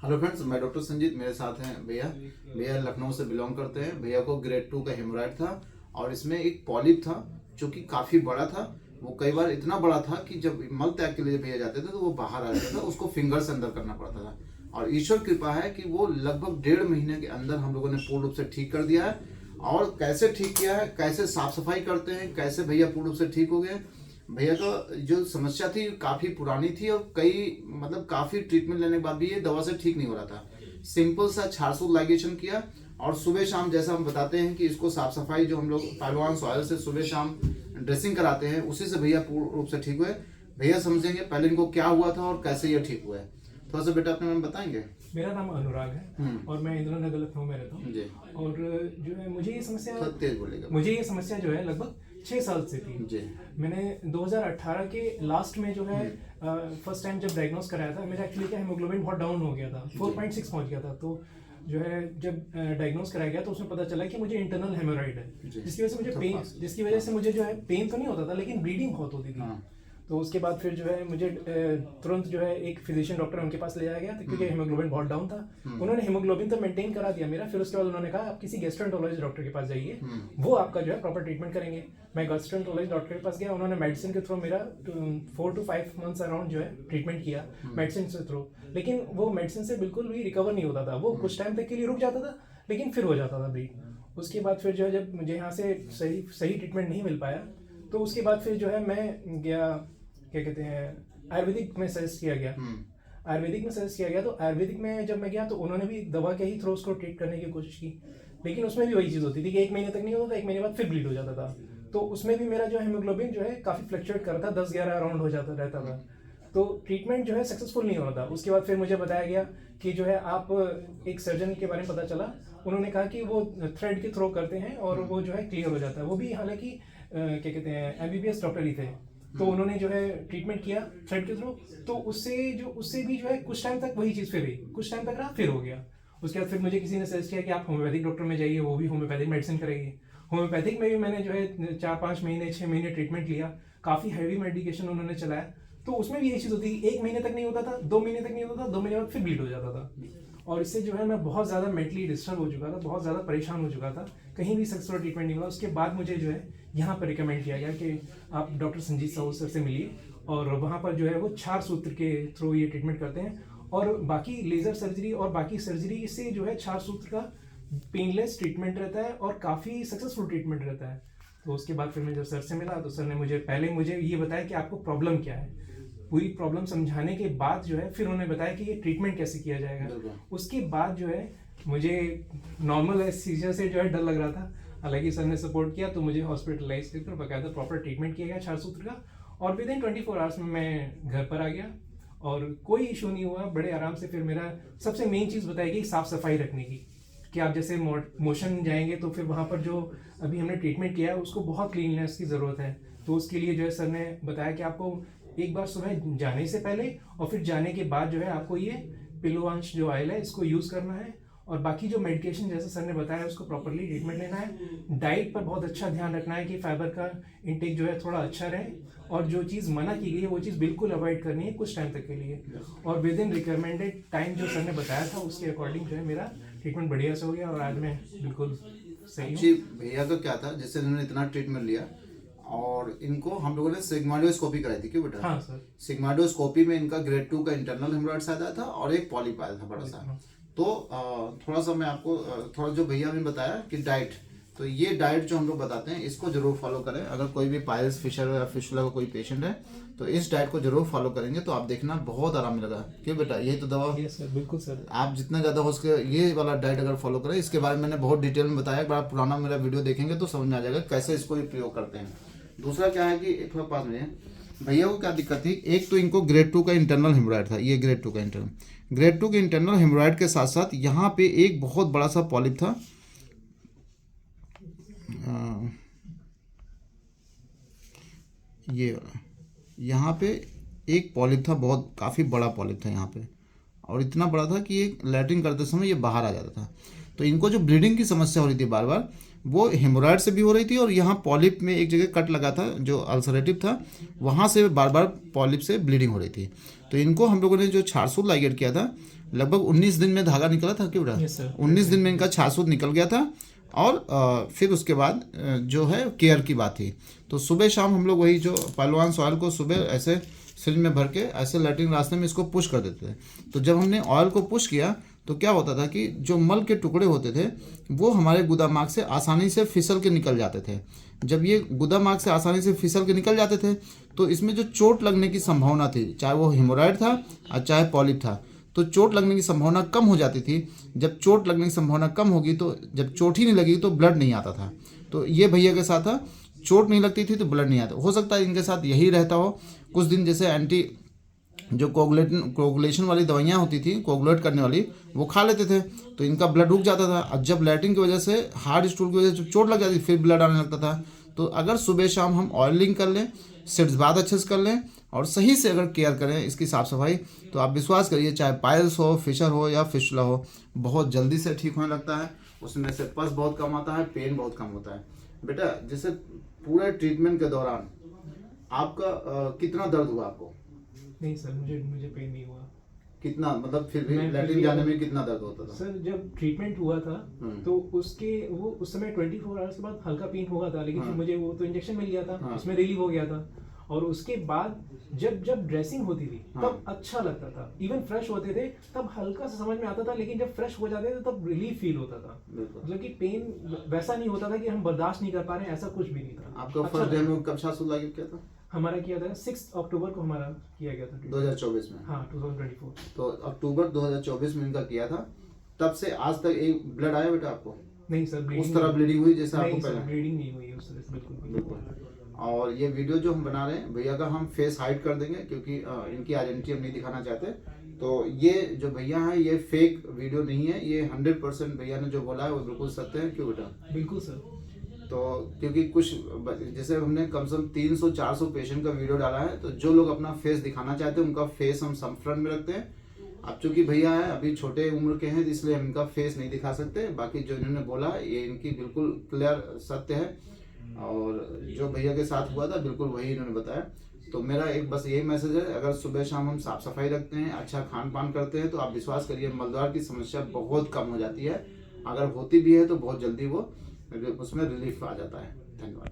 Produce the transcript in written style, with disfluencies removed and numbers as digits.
Hello friends, मैं doctor Sanjeet. मेरे साथ हैं भैया। भैया लखनऊ से बिलोंग करते हैं। भैया को ग्रेड 2 का हेमोराइड था और इसमें एक पॉलिप था जो कि काफ़ी बड़ा था। वो कई बार इतना बड़ा था कि जब मल त्याग के लिए भैया जाते थे तो वो बाहर आ जाता था, उसको फिंगर से अंदर करना पड़ता था। और ईश्वर कृपा है कि वो लगभग 1.5 महीने के अंदर हम लोगों ने पूर्ण रूप से ठीक कर दिया है। और कैसे ठीक किया है, कैसे साफ सफाई करते हैं, कैसे भैया पूर्ण रूप से ठीक हो गए। भैया का जो समस्या थी काफ़ी पुरानी थी और काफ़ी ट्रीटमेंट लेने के बाद भी ये दवा से ठीक नहीं हो रहा था। सिंपल सा छारसूत लाइगेशन किया और सुबह शाम जैसा हम बताते हैं कि इसको साफ सफाई जो हम लोग पहलवान सॉयल से सुबह शाम ड्रेसिंग कराते हैं, उसी से भैया पूर्ण रूप से ठीक हुए। भैया समझेंगे पहले इनको क्या हुआ था और कैसे ये ठीक हुआ है। थोड़ा सा बेटा अपने में बताएंगे। मेरा नाम अनुराग है और मैं इंदिरा नगर लखनऊ में रहता हूँ। जी। और जो है मुझे तेज बोलेगा। ये समस्या जो है लगभग 6 साल से थी। जी। मैंने 2018 के लास्ट में जो है फर्स्ट टाइम जब डायग्नोस कराया था, मेरा एक्चुअली क्या हेमोग्लोबिन बहुत डाउन हो गया था, 4.6 पहुंच गया था। तो जो है जब डायग्नोस कराया गया तो उसमें पता चला कि मुझे इंटरनल हेमोराइड है, जिसकी वजह से मुझे जो है पेन तो नहीं होता था लेकिन ब्लीडिंग बहुत होती थी। तो उसके बाद फिर जो है मुझे तुरंत जो है एक फिजिशियन डॉक्टर उनके पास ले जाया गया था क्योंकि हेमोग्लोबिन बहुत डाउन था। उन्होंने हेमोग्लोबिन तो मेंटेन करा दिया मेरा। फिर उसके बाद उन्होंने कहा आप किसी गैस्ट्रोएंटरोलॉजिस्ट डॉक्टर के पास जाइए, वो आपका जो है प्रॉपर ट्रीटमेंट करेंगे। मैं गैस्ट्रोएंटरोलॉजिस्ट डॉक्टर के पास गया, उन्होंने मेडिसिन के थ्रू मेरा 4 to 5 मंथ्स अराउंड जो है ट्रीटमेंट किया मेडिसिन के थ्रू। लेकिन वो मेडिसिन से बिल्कुल भी रिकवर नहीं होता था। वो कुछ टाइम तक के लिए रुक जाता था लेकिन फिर हो जाता था ब्लीड। उसके बाद फिर जो है जब मुझे यहाँ से सही ट्रीटमेंट नहीं मिल पाया तो उसके बाद फिर जो है मैं गया, क्या कहते हैं, आयुर्वेदिक में सजेस्ट किया गया। तो आयुर्वेदिक में जब मैं गया तो उन्होंने भी दवा के ही थ्रू उसको ट्रीट करने की कोशिश की, लेकिन उसमें भी वही चीज़ होती थी कि 1 महीने तक नहीं होता था, 1 महीने बाद फिर ब्लीड हो जाता था। तो उसमें भी मेरा जो हेमोग्लोबिन जो है काफ़ी फ्लक्चुएट कर रहा था, 10-11 अराउंड हो जाता रहता था। तो ट्रीटमेंट जो है सक्सेसफुल नहीं हो रहा था। उसके बाद फिर मुझे बताया गया कि जो है आप एक सर्जन के बारे में पता चला, उन्होंने कहा कि वो थ्रेड के थ्रू करते हैं और वो जो है क्लियर हो जाता है। वो भी हालांकि क्या कहते हैं MBBS डॉक्टर ही थे। तो उन्होंने जो है ट्रीटमेंट किया थ्रेड के थ्रू, तो उससे भी जो है कुछ टाइम तक वही चीज़ फिर हुई, कुछ टाइम तक रहा फिर हो गया। उसके बाद फिर मुझे किसी ने सजेस्ट किया कि आप होम्योपैथिक डॉक्टर में जाइए, वो भी होम्योपैथिक मेडिसिन करेगी। होम्योपैथिक में भी मैंने जो है 4-5 महीने 6 महीने ट्रीटमेंट लिया, काफ़ी हैवी मेडिकेशन उन्होंने चलाया। तो उसमें भी यही चीज़ होती थी, 1 महीने तक नहीं होता था, 2 महीने तक नहीं होता था, 2 महीने बाद फिर ब्लीड हो जाता था। और इससे जो है मैं बहुत ज़्यादा मेंटली डिस्टर्ब हो चुका था, बहुत ज़्यादा परेशान हो चुका था, कहीं भी सक्सेसफुल ट्रीटमेंट नहीं मिला। उसके बाद मुझे जो है यहाँ पर रिकमेंड किया गया कि आप डॉक्टर संजीत साहू सर से मिलिए और वहाँ पर जो है वो क्षार सूत्र के थ्रू ये ट्रीटमेंट करते हैं। और बाकी लेज़र सर्जरी और बाकी सर्जरी से जो है क्षार सूत्र का पेनलेस ट्रीटमेंट रहता है और काफ़ी सक्सेसफुल ट्रीटमेंट रहता है। तो उसके बाद फिर मैं जब सर से मिला तो सर ने मुझे ये बताया कि आपको प्रॉब्लम क्या है। पूरी प्रॉब्लम समझाने के बाद जो है फिर उन्होंने बताया कि ये ट्रीटमेंट कैसे किया जाएगा। उसके बाद जो है मुझे नॉर्मल सीजर से जो है डर लग रहा था, हालांकि सर ने सपोर्ट किया तो मुझे हॉस्पिटलाइज कर बकायदा प्रॉपर ट्रीटमेंट किया गया क्षार सूत्र का। और विद इन 24 आवर्स में मैं घर पर आ गया और कोई इशू नहीं हुआ, बड़े आराम से। फिर मेरा सबसे मेन चीज़ बताई गई साफ़ सफाई रखने की, कि आप जैसे मोशन जाएंगे तो फिर वहाँ पर जो अभी हमने ट्रीटमेंट किया है उसको बहुत क्लीननेस की ज़रूरत है। तो उसके लिए जो है सर ने बताया कि आपको एक बार सुबह जाने से पहले और फिर जाने के बाद जो है आपको ये पिलोवांश जो ऑयल है इसको यूज़ करना है। और बाकी जो मेडिकेशन जैसे सर ने बताया उसको प्रॉपरली ट्रीटमेंट लेना है। डाइट पर बहुत अच्छा ध्यान रखना है कि फाइबर का इंटेक जो है थोड़ा अच्छा रहे, और जो चीज़ मना की गई है वो चीज़ बिल्कुल अवॉइड करनी है कुछ टाइम तक के लिए। और विद इन रिकमेंडेड टाइम जो सर ने बताया था उसके अकॉर्डिंग जो है मेरा ट्रीटमेंट बढ़िया से हो गया और आज मैं बिल्कुल सही जी। भैया का क्या था, जैसे इन्होंने इतना ट्रीटमेंट लिया और इनको हम लोगों ने सिग्माइडोस्कोपी कराई थी, क्यों बेटा? हाँ सर। सिग्माइडोस्कोपी में इनका ग्रेड 2 का इंटरनल हेमोराइड्स आया था और एक पॉलिप आया था बड़ा सा। तो थोड़ा सा मैं आपको थोड़ा जो भैया ने बताया कि डाइट, तो ये डाइट जो हम लोग बताते हैं इसको जरूर फॉलो करें। अगर कोई भी पाइल्स फिशर या फिशुला का कोई पेशेंट है तो इस डाइट को जरूर फॉलो करेंगे तो आप देखना बहुत आराम मिलेगा। क्यों बेटा, यही तो दवा। यस सर, बिल्कुल सर। आप जितना ज़्यादा हो सके ये वाला डाइट अगर फॉलो करें, इसके बारे में मैंने बहुत डिटेल में बताया, बड़ा पुराना मेरा वीडियो देखेंगे तो समझ में आ जाएगा कैसे इसको ये प्रयोग करते हैं। दूसरा क्या है कि थोड़ा पास में भैया को क्या दिक्कत थी, एक तो इनको ग्रेड 2 का इंटरनल हेमोराइड था, ये ग्रेड 2 का ग्रेड 2 के इंटरनल हेमोराइड के साथ साथ यहाँ पे एक बहुत बड़ा सा पॉलिप था। ये यहाँ पे एक पॉलिप था, बहुत काफ़ी बड़ा पॉलिप था यहाँ पे, और इतना बड़ा था कि ये लैट्रिन करते समय ये बाहर आ जाता था। तो इनको जो ब्लीडिंग की समस्या हो रही थी बार बार, वो हेमोराइड से भी हो रही थी और यहाँ पॉलिप में एक जगह कट लगा था जो अल्सरेटिव था, वहाँ से बार बार पॉलिप से ब्लीडिंग हो रही थी। तो इनको हम लोगों ने जो छारसूत लाइगेट किया था लगभग 19 दिन में धागा निकला था क्यों Yes, sir. 19 दिन में इनका छाछूत निकल गया था। और फिर उसके बाद जो है केयर की बात थी, तो सुबह शाम हम लोग वही जो पहलवान ऑयल को सुबह ऐसे सिरिंज में भर के ऐसे लैट्रिन रास्ते में इसको पुश कर देते थे। तो जब हमने ऑयल को पुश किया तो क्या होता था कि जो मल के टुकड़े होते थे वो हमारे गुदामाग से आसानी से फिसल के निकल जाते थे। जब ये गुदामाग से आसानी से फिसल के निकल जाते थे तो इसमें जो चोट लगने की संभावना थी, चाहे वो हेमोरॉयड था और चाहे पॉलिप था, तो चोट लगने की संभावना कम हो जाती थी। जब चोट लगने की संभावना कम होगी तो जब चोट ही नहीं लगी तो ब्लड नहीं आता था। तो ये भैया के साथ था, चोट नहीं लगती थी तो ब्लड नहीं आता। हो सकता है इनके साथ यही रहता हो। कुछ दिन जैसे एंटी जो कोगुलेशन वाली दवाइयाँ होती थी, कोगुलेट करने वाली, वो खा लेते थे तो इनका ब्लड रुक जाता था। अब जब लैट्रिन की वजह से, हार्ड स्टूल की वजह से चोट लग जाती फिर ब्लड आने लगता था। तो अगर सुबह शाम हम ऑयलिंग कर लें, सिट्स बाद अच्छे से कर लें और सही से अगर केयर करें इसकी साफ़ सफाई, तो आप विश्वास करिए चाहे पाइल्स हो, फिशर हो या फिस्टुला हो, बहुत जल्दी से ठीक होने लगता है। उसमें से पस बहुत कम आता है, पेन बहुत कम होता है। बेटा जैसे पूरे ट्रीटमेंट के दौरान आपका कितना दर्द हुआ आपको? नहीं सर, मुझे पेन नहीं हुआ। कितना मतलब फिर भी लैट्रिन जाने में कितना दर्द होता था? सर जब ट्रीटमेंट हुआ था तो उसके वो उस समय 24 आवर्स के बाद हल्का पेन हुआ था, लेकिन फिर मुझे वो तो इंजेक्शन मिल गया था, उसमें रिलीव हो गया था। और उसके बाद जब ड्रेसिंग होती थी तब अच्छा लगता था, इवन फ्रेश होते थे तब हल्का सा समझ में आता था, लेकिन जब फ्रेश हो जाते थे तब रिलीफ फील होता था। मतलब कि पेन वैसा नहीं होता था कि हम बर्दाश्त नहीं कर पा रहे हैं, ऐसा कुछ भी नहीं था। आपका फर्स्ट डे में कब छाछूत लगा क्या था? हमारा किया था 6 अक्टूबर को हमारा किया गया था 2024 में। हाँ 2024। तो अक्टूबर 2024 में इनका किया था। तब से आज तक एक ब्लड आया बेटा आपको? नहीं सर, उस तरह ब्लीडिंग हुई जैसे आपको नहीं पहले? सर, ब्लीडिंग नहीं हुई उस तरह से, बिल्कुल। और ये वीडियो जो हम बना रहे हैं भैया का हम फेस हाइड कर देंगे क्योंकि इनकी आइडेंटिटी हम नहीं दिखाना चाहते। तो ये जो भैया है ये फेक वीडियो नहीं है, ये 100% भैया ने जो बोला है वो बिल्कुल सत्य है। क्यों बेटा? बिल्कुल सर। तो क्योंकि कुछ जैसे हमने कम से कम 300-400 पेशेंट का वीडियो डाला है, तो जो लोग अपना फेस दिखाना चाहते हैं उनका फेस हम फ्रंट में रखते हैं। अब चूंकि भैया है अभी छोटे उम्र के हैं इसलिए हम इनका फेस नहीं दिखा सकते। बाकी जो इन्होंने बोला ये इनकी बिल्कुल क्लियर सत्य है, और जो भैया के साथ हुआ था बिल्कुल वही इन्होंने बताया। तो मेरा एक बस यही मैसेज है, अगर सुबह शाम हम साफ सफाई रखते हैं, अच्छा खान पान करते हैं, तो आप विश्वास करिए मलद्वार की समस्या बहुत कम हो जाती है। अगर होती भी है तो बहुत जल्दी वो उसमें रिलीफ आ जाता है। धन्यवाद।